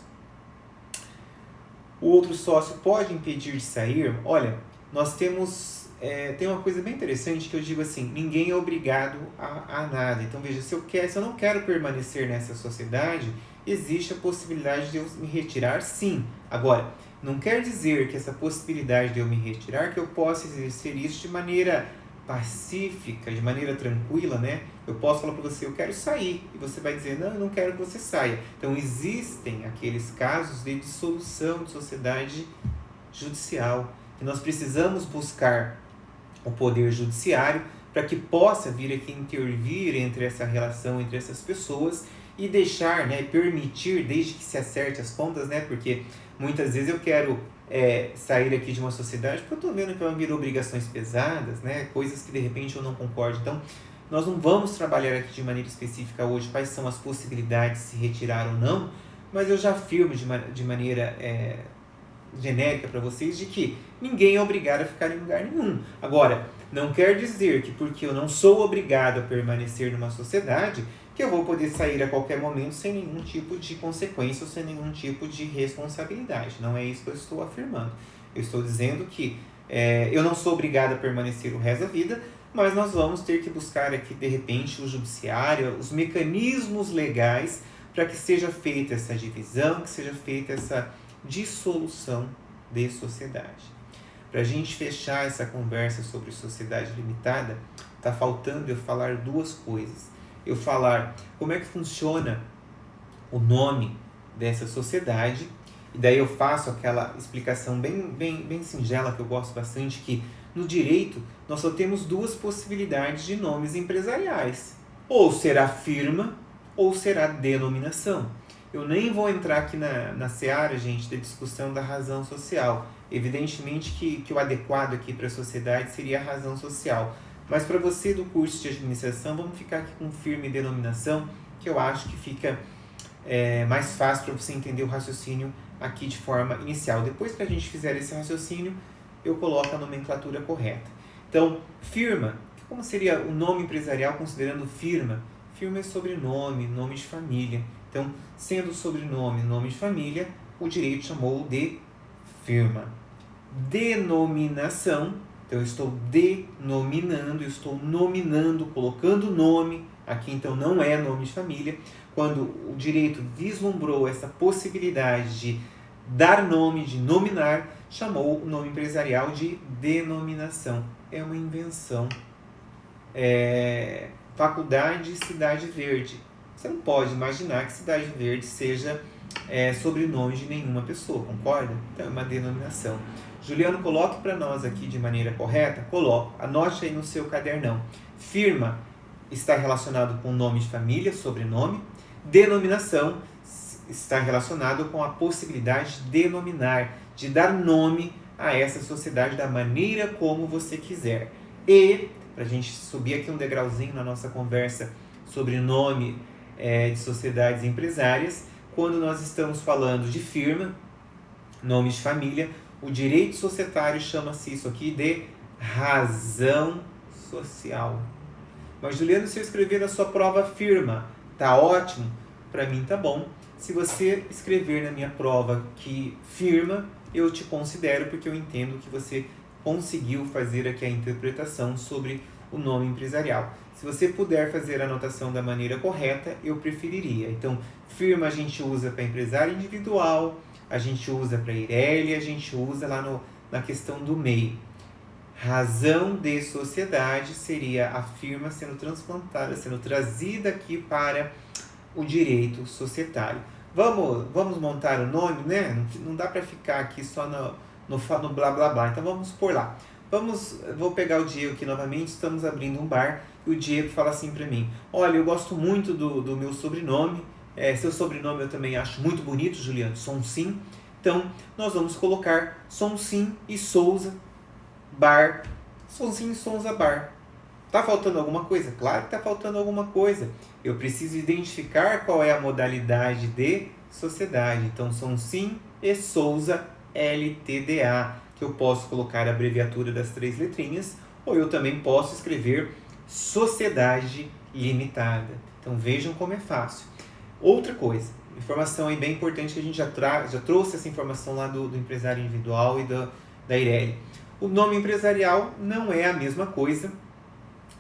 O outro sócio pode impedir de sair? Olha, nós temos... tem uma coisa bem interessante que eu digo assim, ninguém é obrigado a nada. Então veja, se eu não quero permanecer nessa sociedade, existe a possibilidade de eu me retirar, sim. Agora, não quer dizer que essa possibilidade de eu me retirar, que eu possa exercer isso de maneira pacífica, de maneira tranquila, né? Eu posso falar para você, eu quero sair, e você vai dizer, não, eu não quero que você saia. Então existem aqueles casos de dissolução de sociedade judicial, que nós precisamos buscar o poder judiciário para que possa vir aqui intervir entre essa relação entre essas pessoas e deixar, né, permitir, desde que se acerte as contas, né, porque muitas vezes eu quero sair aqui de uma sociedade porque eu estou vendo que vai vir obrigações pesadas, né, coisas que de repente eu não concordo. Então, nós não vamos trabalhar aqui de maneira específica hoje quais são as possibilidades de se retirar ou não, mas eu já afirmo de maneira genérica para vocês de que ninguém é obrigado a ficar em lugar nenhum. Agora, não quer dizer que porque eu não sou obrigado a permanecer numa sociedade, que eu vou poder sair a qualquer momento sem nenhum tipo de consequência ou sem nenhum tipo de responsabilidade. Não é isso que eu estou afirmando. Eu estou dizendo que eu não sou obrigado a permanecer o resto da vida, mas nós vamos ter que buscar aqui, de repente, o judiciário, os mecanismos legais para que seja feita essa divisão, que seja feita essa dissolução de sociedade. Para a gente fechar essa conversa sobre sociedade limitada, está faltando eu falar 2 coisas. Eu falar como é que funciona o nome dessa sociedade, e daí eu faço aquela explicação bem singela, que eu gosto bastante, que no direito nós só temos 2 possibilidades de nomes empresariais. Ou será firma, ou será denominação. Eu nem vou entrar aqui na seara, gente, da discussão da razão social. Evidentemente que o adequado aqui para a sociedade seria a razão social. Mas para você do curso de administração, vamos ficar aqui com firma e denominação, que eu acho que fica mais fácil para você entender o raciocínio aqui de forma inicial. Depois que a gente fizer esse raciocínio, eu coloco a nomenclatura correta. Então, firma, como seria o nome empresarial considerando firma? Firma é sobrenome, nome de família. Então, sendo sobrenome, nome de família, o direito chamou de firma. Denominação, então eu estou denominando, eu estou nominando, colocando nome, aqui então não é nome de família. Quando o direito vislumbrou essa possibilidade de dar nome, de nominar, chamou o nome empresarial de denominação. É uma invenção. Faculdade Cidade Verde. Você não pode imaginar que Cidade Verde seja sobrenome de nenhuma pessoa, concorda? Então é uma denominação. Juliano, coloque para nós aqui de maneira correta. Coloco. Anote aí no seu cadernão. Firma está relacionado com nome de família, sobrenome. Denominação está relacionado com a possibilidade de denominar, de dar nome a essa sociedade da maneira como você quiser. E, para a gente subir aqui um degrauzinho na nossa conversa sobre nome de sociedades empresárias, quando nós estamos falando de firma, nome de família, o direito societário chama-se isso aqui de razão social. Mas, Juliano, se eu escrever na sua prova firma, tá ótimo? Para mim tá bom. Se você escrever na minha prova que firma, eu te considero, porque eu entendo que você conseguiu fazer aqui a interpretação sobre o nome empresarial. Se você puder fazer a anotação da maneira correta, eu preferiria. Então, firma a gente usa para empresário individual, a gente usa para Eireli, a gente usa lá na questão do MEI. Razão de sociedade seria a firma sendo transplantada, sendo trazida aqui para o direito societário. Vamos montar o nome, né? Não dá para ficar aqui só no blá blá blá. Então vamos por lá. Vou pegar o Diego aqui novamente. Estamos abrindo um bar e o Diego fala assim para mim: olha, eu gosto muito do meu sobrenome. Seu sobrenome eu também acho muito bonito, Juliano, Sonsim. Então nós vamos colocar Sonsim e Souza Bar. Sonsim e Souza Bar. Tá faltando alguma coisa? Claro que tá faltando alguma coisa. Eu preciso identificar qual é a modalidade de sociedade. Então, Sonsim e Souza LTDA, que eu posso colocar a abreviatura das 3 letrinhas, ou eu também posso escrever Sociedade Limitada. Então, vejam como é fácil. Outra coisa, informação aí bem importante que a gente já trouxe essa informação lá do empresário individual e da Eireli. O nome empresarial não é a mesma coisa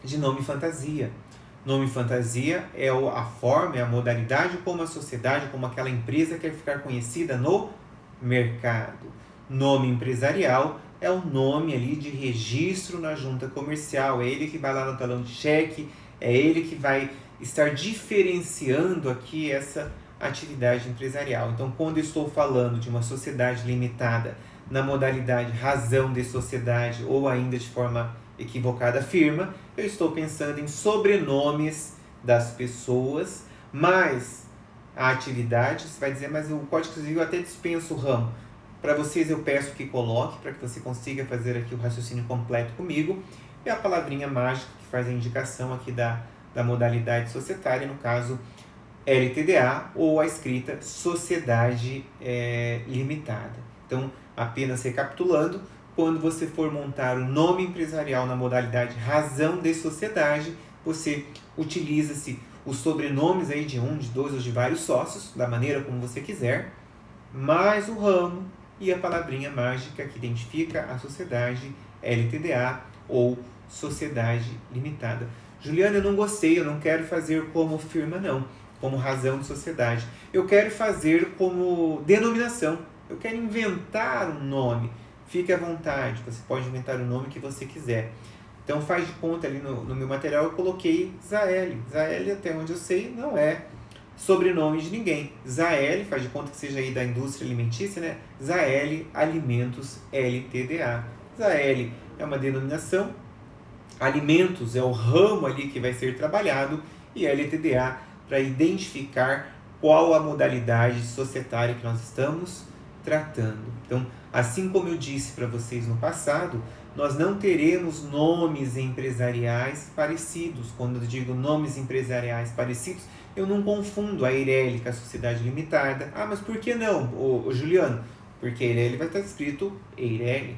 de nome fantasia. Nome fantasia é a forma, é a modalidade como a sociedade, como aquela empresa quer ficar conhecida no mercado. Nome empresarial é o nome ali de registro na junta comercial, é ele que vai lá no talão de cheque, é ele que vai estar diferenciando aqui essa atividade empresarial. Então, quando eu estou falando de uma sociedade limitada na modalidade razão de sociedade ou ainda de forma equivocada firma, eu estou pensando em sobrenomes das pessoas, mas a atividade, você vai dizer, mas o Código Civil até dispensa o ramo. Para vocês eu peço que coloque, para que você consiga fazer aqui o raciocínio completo comigo, e a palavrinha mágica que faz a indicação aqui da modalidade societária, no caso LTDA, ou a escrita sociedade limitada. Então, apenas recapitulando, quando você for montar o nome empresarial na modalidade razão de sociedade, você utiliza-se os sobrenomes aí de um, de dois ou de vários sócios, da maneira como você quiser, mais o ramo e a palavrinha mágica que identifica a sociedade LTDA ou sociedade limitada. Juliana, eu não gostei, eu não quero fazer como firma não, como razão de sociedade. Eu quero fazer como denominação, eu quero inventar um nome. Fique à vontade, você pode inventar o nome que você quiser. Então faz de conta ali no meu material eu coloquei Zaeli. Zaeli, até onde eu sei, não é sobrenome de ninguém. Zaeli, faz de conta que seja aí da indústria alimentícia, né? Zaeli Alimentos LTDA. Zaeli é uma denominação, alimentos é o ramo ali que vai ser trabalhado e LTDA para identificar qual a modalidade societária que nós estamos tratando. Então, assim como eu disse para vocês no passado, nós não teremos nomes empresariais parecidos. Quando eu digo nomes empresariais parecidos, eu não confundo a Eireli com a Sociedade Limitada. Ah, mas por que não, ô Juliano? Porque a Eireli vai estar escrito Eireli.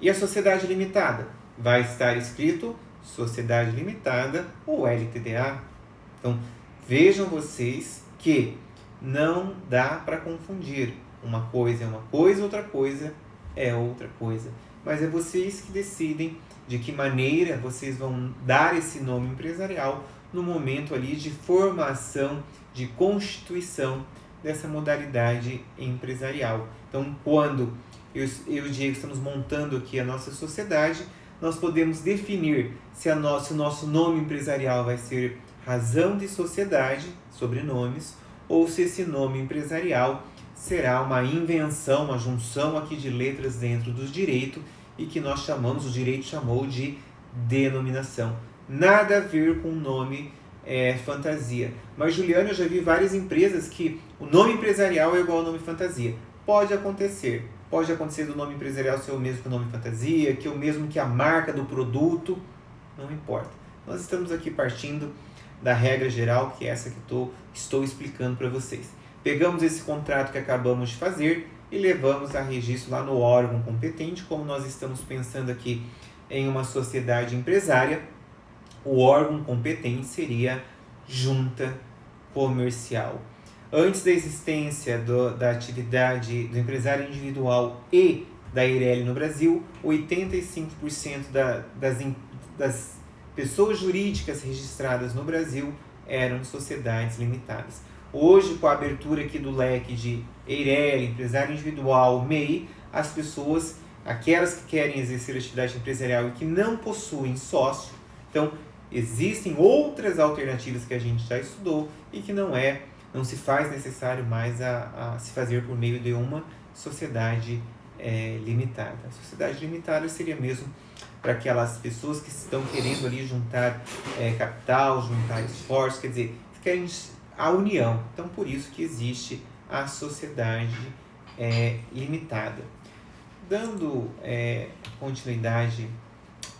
E a Sociedade Limitada? Vai estar escrito Sociedade Limitada ou LTDA. Então, vejam vocês que não dá para confundir. Uma coisa é uma coisa, outra coisa é outra coisa. Mas é vocês que decidem de que maneira vocês vão dar esse nome empresarial no momento ali de formação, de constituição dessa modalidade empresarial. Então, quando eu e o Diego estamos montando aqui a nossa sociedade, nós podemos definir se o nosso nome empresarial vai ser razão de sociedade, sobrenomes, ou se esse nome empresarial será uma invenção, uma junção aqui de letras dentro do direito e que nós chamamos, o direito chamou de denominação. Nada a ver com o nome fantasia. Mas, Juliana, eu já vi várias empresas que o nome empresarial é igual ao nome fantasia. Pode acontecer do nome empresarial ser o mesmo que o nome fantasia, que é o mesmo que a marca do produto, não importa. Nós estamos aqui partindo da regra geral, que é essa que estou explicando para vocês. Pegamos esse contrato que acabamos de fazer e levamos a registro lá no órgão competente. Como nós estamos pensando aqui em uma sociedade empresária, o órgão competente seria junta comercial. Antes da existência da atividade do empresário individual e da Eireli no Brasil, 85% das pessoas jurídicas registradas no Brasil eram sociedades limitadas. Hoje, com a abertura aqui do leque de Eireli, empresário individual, MEI, as pessoas, aquelas que querem exercer atividade empresarial e que não possuem sócio, então existem outras alternativas que a gente já estudou e que não se faz necessário mais a se fazer por meio de uma sociedade limitada. A sociedade limitada seria mesmo para aquelas pessoas que estão querendo ali juntar capital, juntar esforços, quer dizer, querem a união. Então, por isso que existe a sociedade limitada. Dando continuidade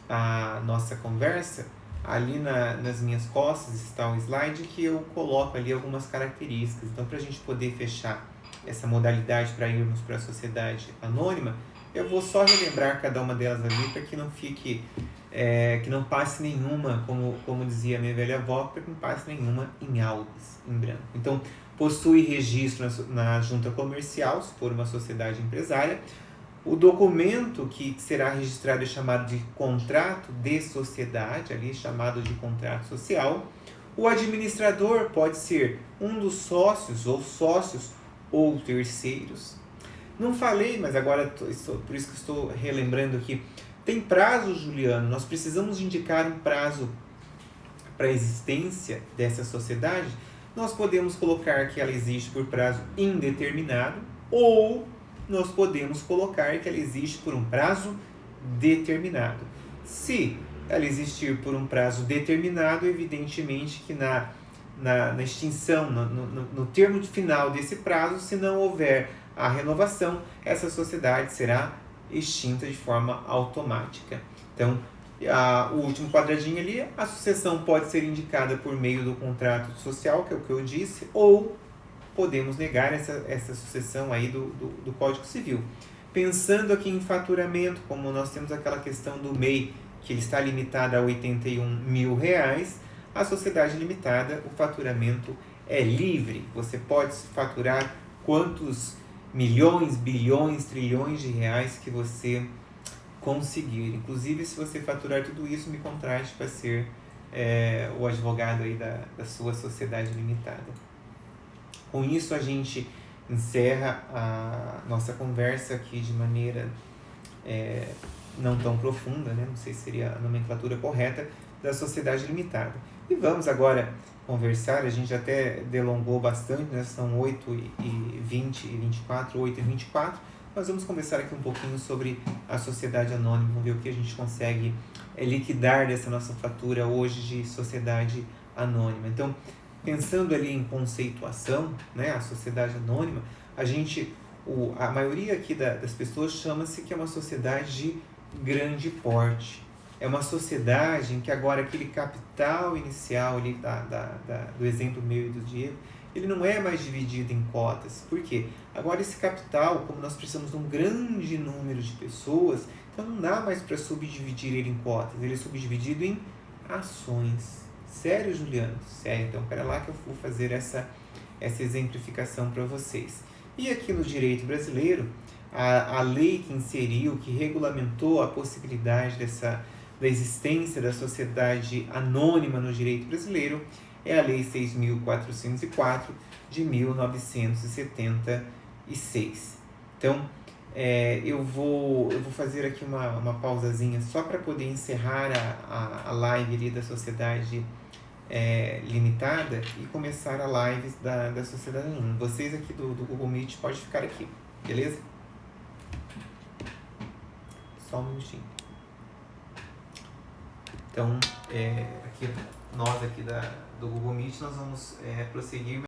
à nossa conversa, ali nas minhas costas está um slide que eu coloco ali algumas características. Então, para a gente poder fechar essa modalidade para irmos para a sociedade anônima, eu vou só relembrar cada uma delas ali para que não fique, que não passe nenhuma, como dizia a minha velha avó, para que não passe nenhuma em aulas, em branco. Então, possui registro na junta comercial, se for uma sociedade empresária. O documento que será registrado é chamado de contrato de sociedade, ali chamado de contrato social. O administrador pode ser um dos sócios ou terceiros. Não falei, mas agora por isso que estou relembrando aqui. Tem prazo, Juliano? Nós precisamos indicar um prazo para a existência dessa sociedade. Nós podemos colocar que ela existe por prazo indeterminado ou nós podemos colocar que ela existe por um prazo determinado. Se ela existir por um prazo determinado, evidentemente que na extinção, no termo final desse prazo, se não houver a renovação, essa sociedade será extinta de forma automática. Então, o último quadradinho ali, a sucessão pode ser indicada por meio do contrato social, que é o que eu disse, ou podemos negar essa sucessão aí do Código Civil. Pensando aqui em faturamento, como nós temos aquela questão do MEI, que ele está limitado a R$81.000, a sociedade limitada, o faturamento é livre. Você pode faturar quantos milhões, bilhões, trilhões de reais que você conseguir. Inclusive, se você faturar tudo isso, me contrate para ser o advogado aí da sua sociedade limitada. Com isso, a gente encerra a nossa conversa aqui de maneira não tão profunda, né? Não sei se seria a nomenclatura correta, da sociedade limitada. E vamos agora conversar, a gente até delongou bastante, né? São 8h20 e 24, 8h24. Nós vamos conversar aqui um pouquinho sobre a sociedade anônima, vamos ver o que a gente consegue liquidar dessa nossa fatura hoje de sociedade anônima. Então, pensando ali em conceituação, né, a sociedade anônima, a maioria aqui das pessoas chama-se que é uma sociedade de grande porte. É uma sociedade em que agora aquele capital inicial ali do exemplo meu e do Diego, ele não é mais dividido em cotas. Por quê? Agora esse capital, como nós precisamos de um grande número de pessoas, então não dá mais para subdividir ele em cotas, ele é subdividido em ações. Sério, Juliano? Sério. Então, espera lá que eu vou fazer essa exemplificação para vocês. E aqui no direito brasileiro, a lei que inseriu, que regulamentou a possibilidade da existência da sociedade anônima no direito brasileiro é a Lei 6.404 de 1976. Então, eu vou fazer aqui uma pausazinha só para poder encerrar a live ali da sociedade limitada e começar a live da sociedade anônima. Vocês aqui do Google Meet podem ficar aqui, beleza? Só um minutinho. Então, nós aqui do Google Meet, nós vamos prosseguir.